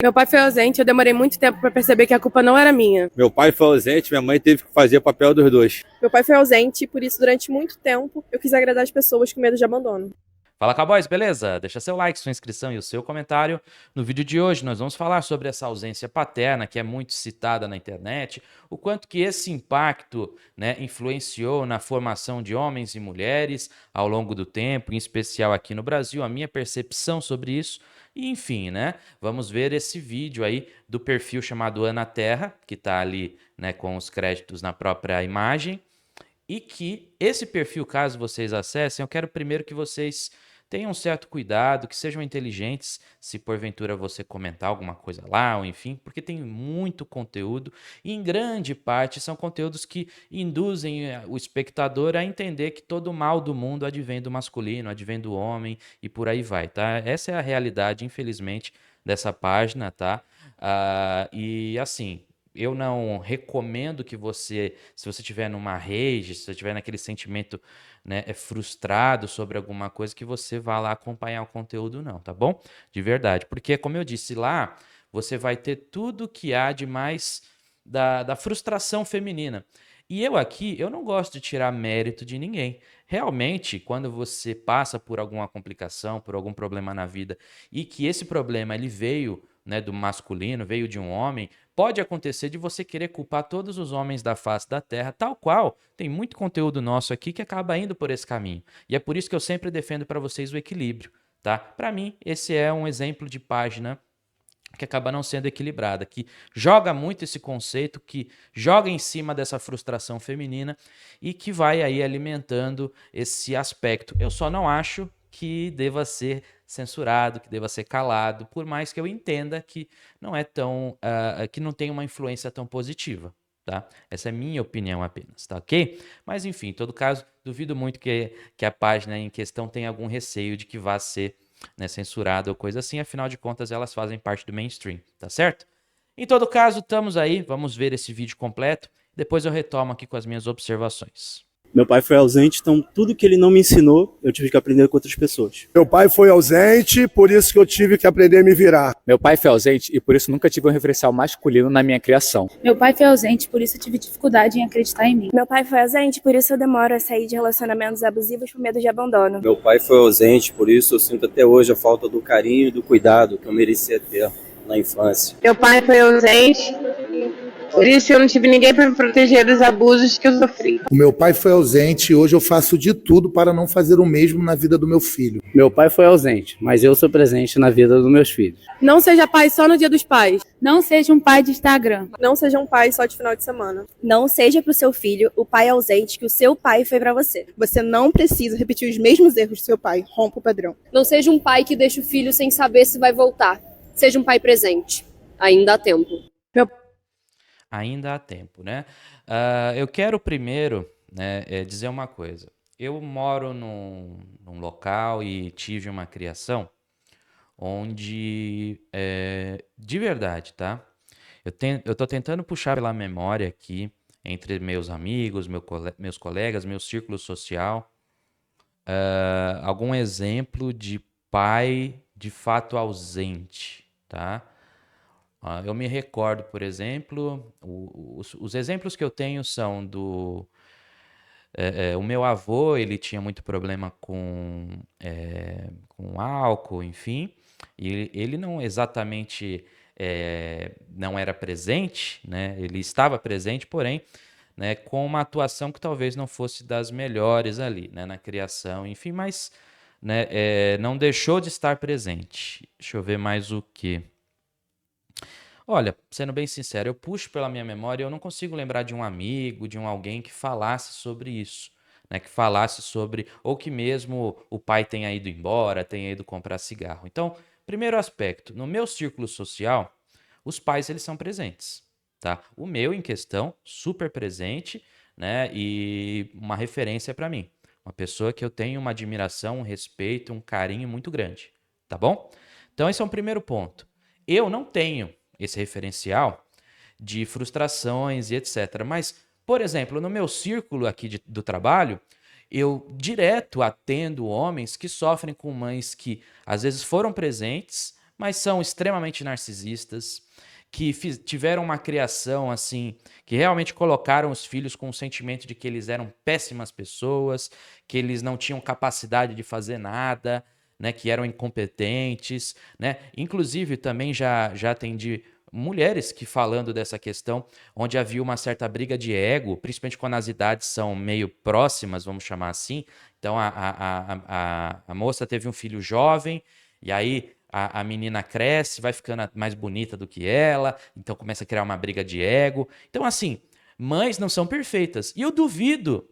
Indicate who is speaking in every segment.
Speaker 1: Meu pai foi ausente, eu demorei muito tempo para perceber que a culpa não era minha.
Speaker 2: Meu pai foi ausente, minha mãe teve que fazer o papel dos dois.
Speaker 3: Meu pai foi ausente, por isso durante muito tempo eu quis agradar as pessoas com medo de abandono.
Speaker 4: Fala, Cowboys, beleza? Deixa seu like, sua inscrição e o seu comentário. No vídeo de hoje nós vamos falar sobre essa ausência paterna que é muito citada na internet, o quanto que esse impacto, né, influenciou na formação de homens e mulheres ao longo do tempo, em especial aqui no Brasil, a minha percepção sobre isso. E enfim, né, vamos ver esse vídeo aí do perfil chamado Ana Terra, que está ali, né, com os créditos na própria imagem. E que esse perfil, caso vocês acessem, eu quero primeiro que vocês tenham um certo cuidado, que sejam inteligentes, se porventura você comentar alguma coisa lá, ou enfim, porque tem muito conteúdo, e em grande parte são conteúdos que induzem o espectador a entender que todo o mal do mundo advém do masculino, advém do homem, e por aí vai, tá? Essa é a realidade, infelizmente, dessa página, tá? E assim, eu não recomendo que você, se você estiver numa rage, se você estiver naquele sentimento, né, frustrado sobre alguma coisa, que você vá lá acompanhar o conteúdo não, tá bom? De verdade. Porque, como eu disse lá, você vai ter tudo que há de mais da frustração feminina. E eu aqui, eu não gosto de tirar mérito de ninguém. Realmente, quando você passa por alguma complicação, por algum problema na vida, e que esse problema ele veio, né, do masculino, veio de um homem, pode acontecer de você querer culpar todos os homens da face da terra, tal qual tem muito conteúdo nosso aqui que acaba indo por esse caminho. E é por isso que eu sempre defendo para vocês o equilíbrio, tá? Para mim, esse é um exemplo de página que acaba não sendo equilibrada, que joga muito esse conceito, que joga em cima dessa frustração feminina e que vai aí alimentando esse aspecto. Eu só não acho que deva ser censurado, que deva ser calado, por mais que eu entenda que não é tão, que não tem uma influência tão positiva, tá? Essa é minha opinião apenas, tá ok? Mas enfim, em todo caso, duvido muito que a página em questão tenha algum receio de que vá ser, né, censurada ou coisa assim, afinal de contas elas fazem parte do mainstream, tá certo? Em todo caso, estamos aí, vamos ver esse vídeo completo, depois eu retomo aqui com as minhas observações.
Speaker 5: Meu pai foi ausente, então tudo que ele não me ensinou, eu tive que aprender com outras pessoas.
Speaker 6: Meu pai foi ausente, por isso que eu tive que aprender a me virar.
Speaker 7: Meu pai foi ausente e por isso nunca tive um referencial masculino na minha criação.
Speaker 8: Meu pai foi ausente, por isso eu tive dificuldade em acreditar em mim.
Speaker 9: Meu pai foi ausente, por isso eu demoro a sair de relacionamentos abusivos por medo de abandono.
Speaker 10: Meu pai foi ausente, por isso eu sinto até hoje a falta do carinho e do cuidado que eu merecia ter na infância.
Speaker 11: Meu pai foi ausente, por isso eu não tive ninguém para me proteger dos abusos que eu sofri.
Speaker 6: O meu pai foi ausente e hoje eu faço de tudo para não fazer o mesmo na vida do meu filho.
Speaker 12: Meu pai foi ausente, mas eu sou presente na vida dos meus filhos.
Speaker 1: Não seja pai só no dia dos pais.
Speaker 8: Não seja um pai de Instagram.
Speaker 3: Não seja um pai só de final de semana.
Speaker 9: Não seja pro seu filho o pai ausente que o seu pai foi para você.
Speaker 3: Você não precisa repetir os mesmos erros do seu pai. Rompa o padrão.
Speaker 13: Não seja um pai que deixa o filho sem saber se vai voltar. Seja um pai presente. Ainda há tempo.
Speaker 4: Ainda há tempo, né? Eu quero primeiro, né, dizer uma coisa. Eu moro num local e tive uma criação onde, de verdade, tá? Eu tô tentando puxar pela memória aqui, entre meus amigos, meus colegas, meu círculo social, algum exemplo de pai de fato ausente, tá? Eu me recordo, por exemplo, os exemplos que eu tenho são do... o meu avô, ele tinha muito problema com álcool, enfim, e ele não exatamente não era presente, né? Ele estava presente, porém, né, com uma atuação que talvez não fosse das melhores ali, né, na criação, enfim, mas, né, não deixou de estar presente. Deixa eu ver mais o quê. Olha, sendo bem sincero, eu puxo pela minha memória e eu não consigo lembrar de um amigo, de alguém que falasse sobre isso, né? Que falasse sobre, ou que mesmo o pai tenha ido embora, tenha ido comprar cigarro. Então, primeiro aspecto, no meu círculo social, os pais eles são presentes, tá? O meu em questão, super presente, né? E uma referência para mim. Uma pessoa que eu tenho uma admiração, um respeito, um carinho muito grande, tá bom? Então, esse é um primeiro ponto. Eu não tenho esse referencial de frustrações e etc. Mas, por exemplo, no meu círculo aqui do trabalho, eu direto atendo homens que sofrem com mães que às vezes foram presentes, mas são extremamente narcisistas, que tiveram uma criação assim, que realmente colocaram os filhos com o sentimento de que eles eram péssimas pessoas, que eles não tinham capacidade de fazer nada, né, que eram incompetentes, né? Inclusive também já atendi mulheres que falando dessa questão, onde havia uma certa briga de ego, principalmente quando as idades são meio próximas, vamos chamar assim. Então a moça teve um filho jovem, e aí a menina cresce, vai ficando mais bonita do que ela, então começa a criar uma briga de ego. Então, assim, mães não são perfeitas. E eu duvido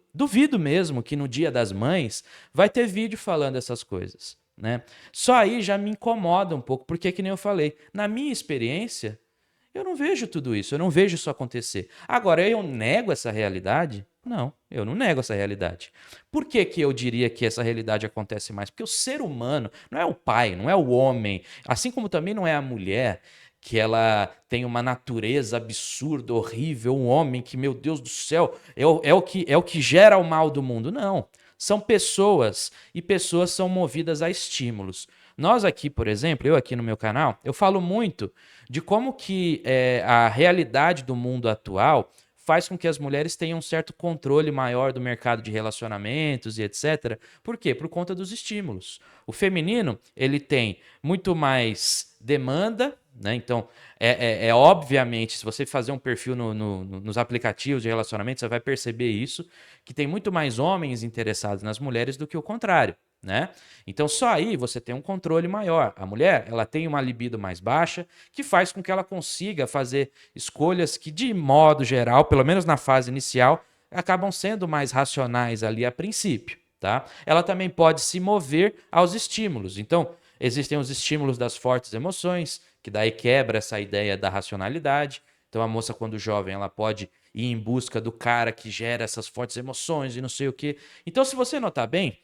Speaker 4: mesmo que no Dia das Mães vai ter vídeo falando essas coisas, né? Só aí já me incomoda um pouco, porque que nem eu falei, na minha experiência, eu não vejo tudo isso, eu não vejo isso acontecer. Agora, eu nego essa realidade? Não, eu não nego essa realidade. Por que que eu diria que essa realidade acontece mais? Porque o ser humano não é o pai, não é o homem, assim como também não é a mulher, que ela tem uma natureza absurda, horrível, um homem que, meu Deus do céu, é o que gera o mal do mundo. Não, são pessoas, e pessoas são movidas a estímulos. Nós aqui, por exemplo, eu aqui no meu canal, eu falo muito de como que a realidade do mundo atual faz com que as mulheres tenham um certo controle maior do mercado de relacionamentos e etc. Por quê? Por conta dos estímulos. O feminino, ele tem muito mais demanda, né? Então, obviamente, se você fazer um perfil nos aplicativos de relacionamento, você vai perceber isso, que tem muito mais homens interessados nas mulheres do que o contrário, né? Então só aí você tem um controle maior. A mulher, ela tem uma libido mais baixa, que faz com que ela consiga fazer escolhas que, de modo geral, pelo menos na fase inicial, acabam sendo mais racionais ali a princípio, tá? Ela também pode se mover aos estímulos. Então, existem os estímulos das fortes emoções, que daí quebra essa ideia da racionalidade. Então a moça, quando jovem, ela pode ir em busca do cara que gera essas fortes emoções e não sei o quê. Então, se você notar bem,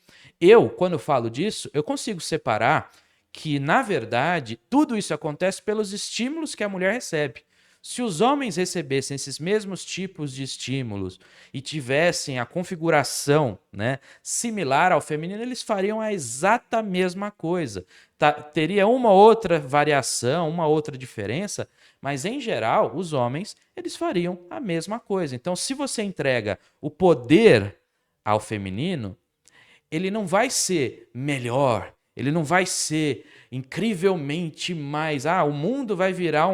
Speaker 4: quando falo disso, eu consigo separar que, na verdade, tudo isso acontece pelos estímulos que a mulher recebe. Se os homens recebessem esses mesmos tipos de estímulos e tivessem a configuração, né, similar ao feminino, eles fariam a exata mesma coisa. Teria uma outra variação, uma outra diferença, mas, em geral, os homens eles fariam a mesma coisa. Então, se você entrega o poder ao feminino, ele não vai ser melhor, ele não vai ser incrivelmente mais... o mundo vai virar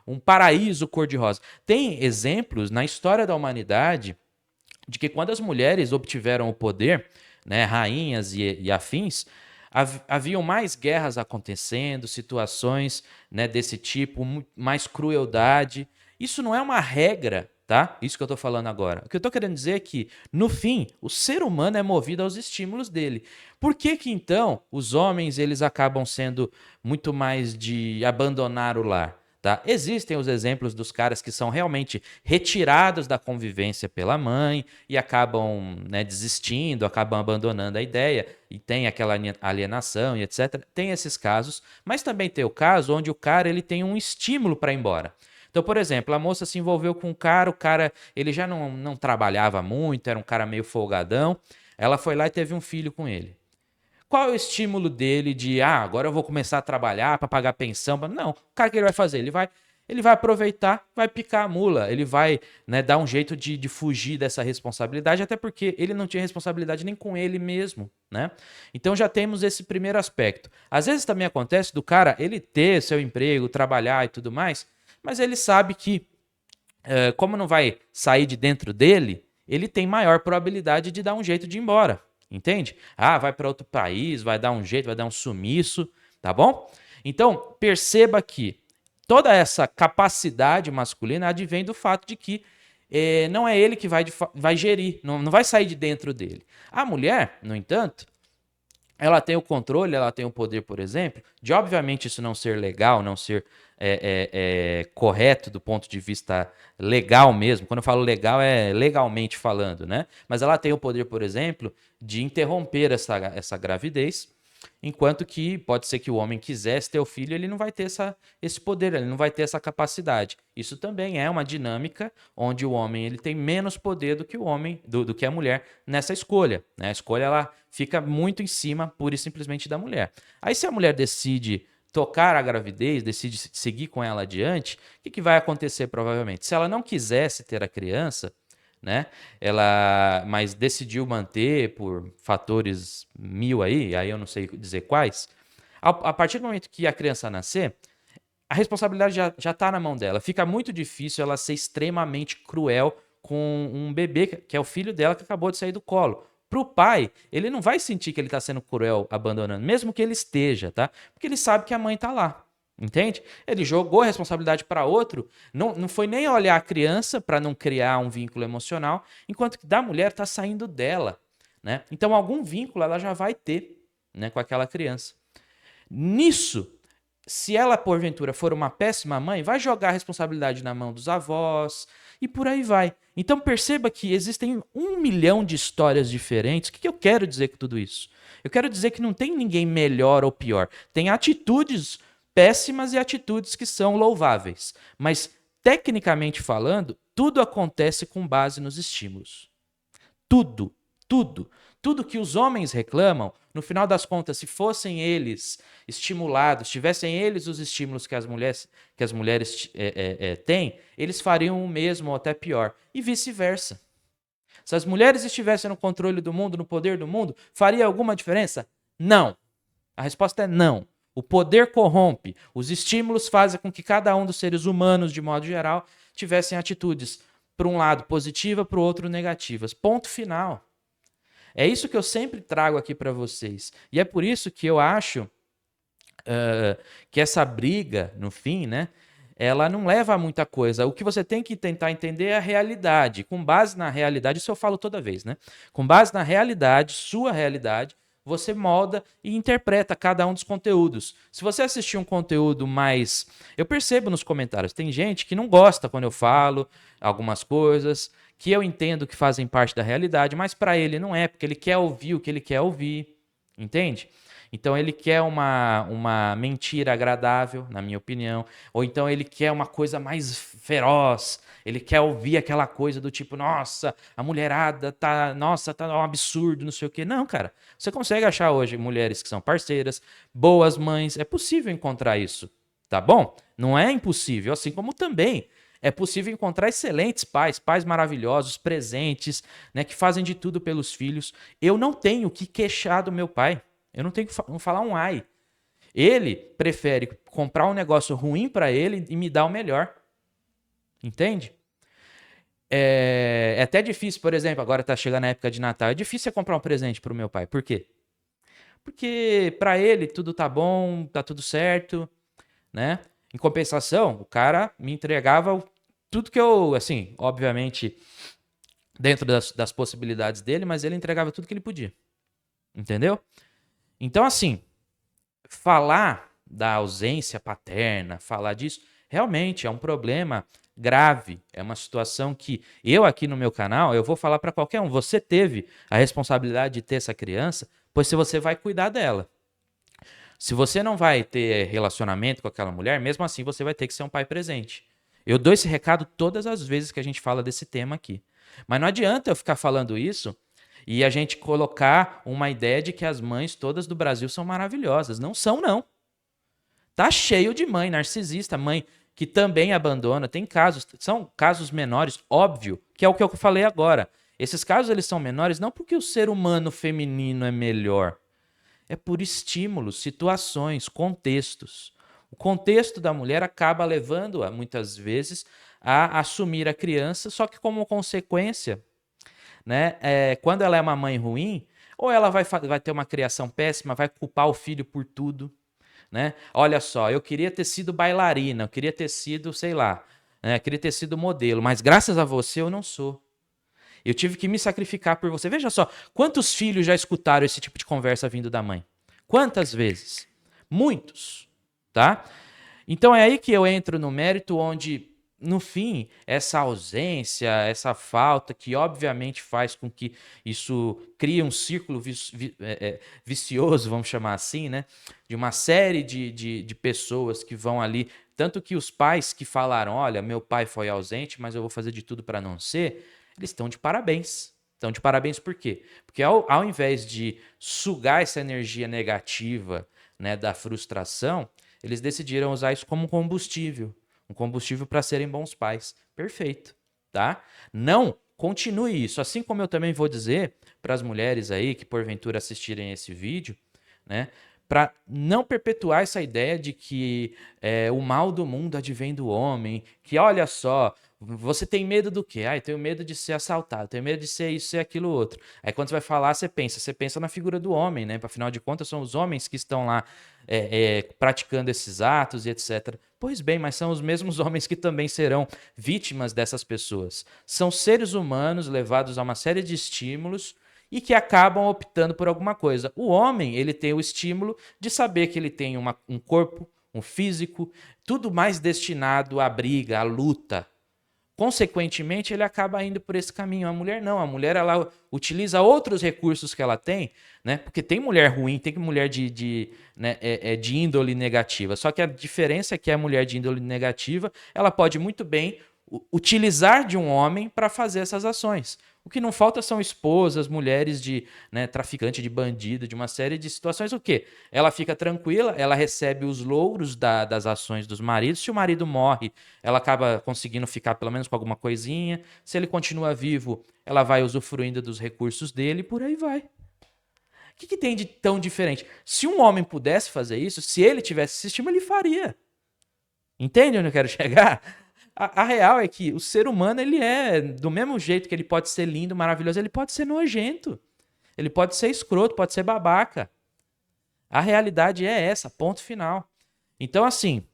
Speaker 4: um paraíso cor-de-rosa. Tem exemplos na história da humanidade de que quando as mulheres obtiveram o poder, né, rainhas e afins, haviam mais guerras acontecendo, situações, né, desse tipo, mais crueldade. Isso não é uma regra, tá? Isso que eu tô falando agora. O que eu tô querendo dizer é que, no fim, o ser humano é movido aos estímulos dele. Por que que, então, os homens eles acabam sendo muito mais de abandonar o lar? Tá? Existem os exemplos dos caras que são realmente retirados da convivência pela mãe e acabam, né, desistindo, acabam abandonando a ideia e tem aquela alienação e etc. Tem esses casos, mas também tem o caso onde o cara ele tem um estímulo para ir embora. Então, por exemplo, a moça se envolveu com o cara ele já não trabalhava muito, era um cara meio folgadão, ela foi lá e teve um filho com ele. Qual é o estímulo dele de, agora eu vou começar a trabalhar para pagar pensão? Não, o cara que ele vai fazer? Ele vai aproveitar, vai picar a mula, ele vai, né, dar um jeito de fugir dessa responsabilidade, até porque ele não tinha responsabilidade nem com ele mesmo, né? Então já temos esse primeiro aspecto. Às vezes também acontece do cara ele ter seu emprego, trabalhar e tudo mais, mas ele sabe que, como não vai sair de dentro dele, ele tem maior probabilidade de dar um jeito de ir embora. Entende? Vai para outro país, vai dar um jeito, vai dar um sumiço, tá bom? Então, perceba que toda essa capacidade masculina advém do fato de que não é ele que vai gerir, não vai sair de dentro dele. A mulher, no entanto, ela tem o controle, ela tem o poder, por exemplo, de obviamente isso não ser legal, não ser correto do ponto de vista legal mesmo. Quando eu falo legal, é legalmente falando, né? Mas ela tem o poder, por exemplo, de interromper essa gravidez, enquanto que pode ser que o homem quisesse ter o filho, ele não vai ter esse poder, ele não vai ter essa capacidade. Isso também é uma dinâmica onde o homem ele tem menos poder do que o homem, do que a mulher nessa escolha, né? A escolha ela fica muito em cima, pura e simplesmente, da mulher. Aí se a mulher decide tocar a gravidez, decide seguir com ela adiante, o que vai acontecer provavelmente? Se ela não quisesse ter a criança, né, mas decidiu manter por fatores 1000 aí eu não sei dizer quais, a partir do momento que a criança nascer, a responsabilidade já está na mão dela. Fica muito difícil ela ser extremamente cruel com um bebê, que é o filho dela que acabou de sair do colo. Para o pai, ele não vai sentir que ele está sendo cruel abandonando, mesmo que ele esteja, tá? Porque ele sabe que a mãe está lá, entende? Ele jogou a responsabilidade para outro, não foi nem olhar a criança para não criar um vínculo emocional, enquanto que da mulher está saindo dela, né? Então algum vínculo ela já vai ter, né, com aquela criança. Nisso, se ela porventura for uma péssima mãe, vai jogar a responsabilidade na mão dos avós e por aí vai. Então perceba que existem 1 milhão de histórias diferentes. O que eu quero dizer com tudo isso? Eu quero dizer que não tem ninguém melhor ou pior. Tem atitudes péssimas e atitudes que são louváveis. Mas, tecnicamente falando, tudo acontece com base nos estímulos. Tudo, tudo. Tudo que os homens reclamam, no final das contas, se fossem eles estimulados, tivessem eles os estímulos que as mulheres têm, eles fariam o mesmo ou até pior. E vice-versa. Se as mulheres estivessem no controle do mundo, no poder do mundo, faria alguma diferença? Não. A resposta é não. O poder corrompe. Os estímulos fazem com que cada um dos seres humanos, de modo geral, tivessem atitudes, para um lado positivas, para o outro negativas. Ponto final. É isso que eu sempre trago aqui para vocês. E é por isso que eu acho que essa briga, no fim, né, ela não leva a muita coisa. O que você tem que tentar entender é a realidade. Com base na realidade, isso eu falo toda vez, né? Com base na realidade, sua realidade, você molda e interpreta cada um dos conteúdos. Se você assistir um conteúdo mais... Eu percebo nos comentários, tem gente que não gosta quando eu falo algumas coisas, que eu entendo que fazem parte da realidade, mas para ele não é, porque ele quer ouvir o que ele quer ouvir, entende? Então ele quer uma mentira agradável, na minha opinião, ou então ele quer uma coisa mais feroz, ele quer ouvir aquela coisa do tipo, nossa, a mulherada tá um absurdo, não sei o quê. Não, cara, você consegue achar hoje mulheres que são parceiras, boas mães, é possível encontrar isso, tá bom? Não é impossível, assim como também é possível encontrar excelentes pais maravilhosos, presentes, né, que fazem de tudo pelos filhos. Eu não tenho que queixar do meu pai. Eu não tenho que falar um ai. Ele prefere comprar um negócio ruim para ele e me dar o melhor. Entende? É até difícil, por exemplo, agora tá chegando a época de Natal, é difícil você comprar um presente pro meu pai. Por quê? Porque para ele tudo tá bom, tá tudo certo, né? Em compensação, o cara me entregava tudo que eu, assim, obviamente, dentro das possibilidades dele, mas ele entregava tudo que ele podia. Entendeu? Então, assim, falar da ausência paterna, falar disso, realmente é um problema grave. É uma situação que eu aqui no meu canal, eu vou falar para qualquer um. Você teve a responsabilidade de ter essa criança, pois se você vai cuidar dela. Se você não vai ter relacionamento com aquela mulher, mesmo assim você vai ter que ser um pai presente. Eu dou esse recado todas as vezes que a gente fala desse tema aqui. Mas não adianta eu ficar falando isso e a gente colocar uma ideia de que as mães todas do Brasil são maravilhosas. Não são, não. Tá cheio de mãe narcisista, mãe que também abandona. Tem casos, são casos menores, óbvio, que é o que eu falei agora. Esses casos eles são menores não porque o ser humano feminino é melhor. É por estímulos, situações, contextos. O contexto da mulher acaba levando-a, muitas vezes, a assumir a criança, só que como consequência, né, quando ela é uma mãe ruim, ou ela vai ter uma criação péssima, vai culpar o filho por tudo. Né? Olha só, eu queria ter sido bailarina, eu queria ter sido, sei lá, né, eu queria ter sido modelo, mas graças a você eu não sou. Eu tive que me sacrificar por você. Veja só, quantos filhos já escutaram esse tipo de conversa vindo da mãe? Quantas vezes? Muitos, tá? Então é aí que eu entro no mérito onde, no fim, essa ausência, essa falta, que obviamente faz com que isso crie um círculo vicioso, vamos chamar assim, né? De uma série de pessoas que vão ali, tanto que os pais que falaram, olha, meu pai foi ausente, mas eu vou fazer de tudo para não ser, eles estão de parabéns. Estão de parabéns por quê? Porque ao invés de sugar essa energia negativa, né, da frustração, eles decidiram usar isso como um combustível para serem bons pais. Perfeito, tá? Não continue isso. Assim como eu também vou dizer para as mulheres aí que porventura assistirem esse vídeo, né? Para não perpetuar essa ideia de que o mal do mundo advém do homem, que olha só, você tem medo do quê? Eu tenho medo de ser assaltado, tenho medo de ser isso, ser aquilo, outro. Aí quando você vai falar, você pensa na figura do homem, né? Afinal de contas, são os homens que estão lá praticando esses atos e etc. Pois bem, mas são os mesmos homens que também serão vítimas dessas pessoas. São seres humanos levados a uma série de estímulos e que acabam optando por alguma coisa. O homem, ele tem o estímulo de saber que ele tem um corpo, um físico, tudo mais destinado à briga, à luta. Consequentemente, ele acaba indo por esse caminho. A mulher não. A mulher, ela utiliza outros recursos que ela tem, né? Porque tem mulher ruim, tem mulher de índole negativa. Só que a diferença é que a mulher de índole negativa, ela pode muito bem utilizar de um homem para fazer essas ações. O que não falta são esposas, mulheres de traficante, de bandido, de uma série de situações. O quê? Ela fica tranquila, ela recebe os louros das ações dos maridos. Se o marido morre, ela acaba conseguindo ficar pelo menos com alguma coisinha. Se ele continua vivo, ela vai usufruindo dos recursos dele e por aí vai. O que tem de tão diferente? Se um homem pudesse fazer isso, se ele tivesse esse estímulo, ele faria. Entende onde eu quero chegar? A real é que o ser humano, ele é, do mesmo jeito que ele pode ser lindo, maravilhoso, ele pode ser nojento. Ele pode ser escroto, pode ser babaca. A realidade é essa, ponto final. Então, assim,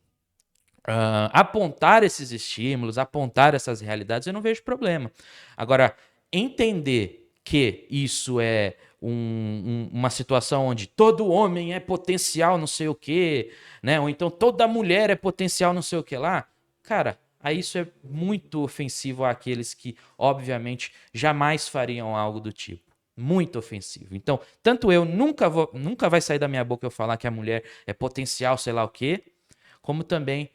Speaker 4: apontar esses estímulos, apontar essas realidades, eu não vejo problema. Agora, entender que isso é uma situação onde todo homem é potencial não sei o quê, né? Ou então toda mulher é potencial não sei o que lá, cara, aí isso é muito ofensivo àqueles que, obviamente, jamais fariam algo do tipo. Muito ofensivo. Então, tanto eu nunca vai sair da minha boca eu falar que a mulher é potencial, sei lá o quê, como também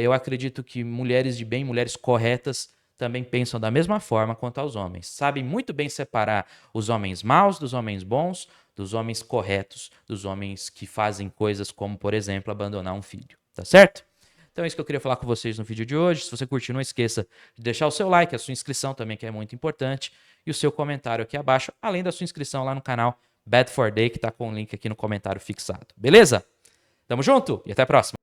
Speaker 4: eu acredito que mulheres de bem, mulheres corretas, também pensam da mesma forma quanto aos homens. Sabem muito bem separar os homens maus dos homens bons, dos homens corretos, dos homens que fazem coisas como, por exemplo, abandonar um filho. Tá certo? Então é isso que eu queria falar com vocês no vídeo de hoje. Se você curtiu, não esqueça de deixar o seu like, a sua inscrição também, que é muito importante, e o seu comentário aqui abaixo, além da sua inscrição lá no canal Bad for Day, que está com o link aqui no comentário fixado. Beleza? Tamo junto e até a próxima.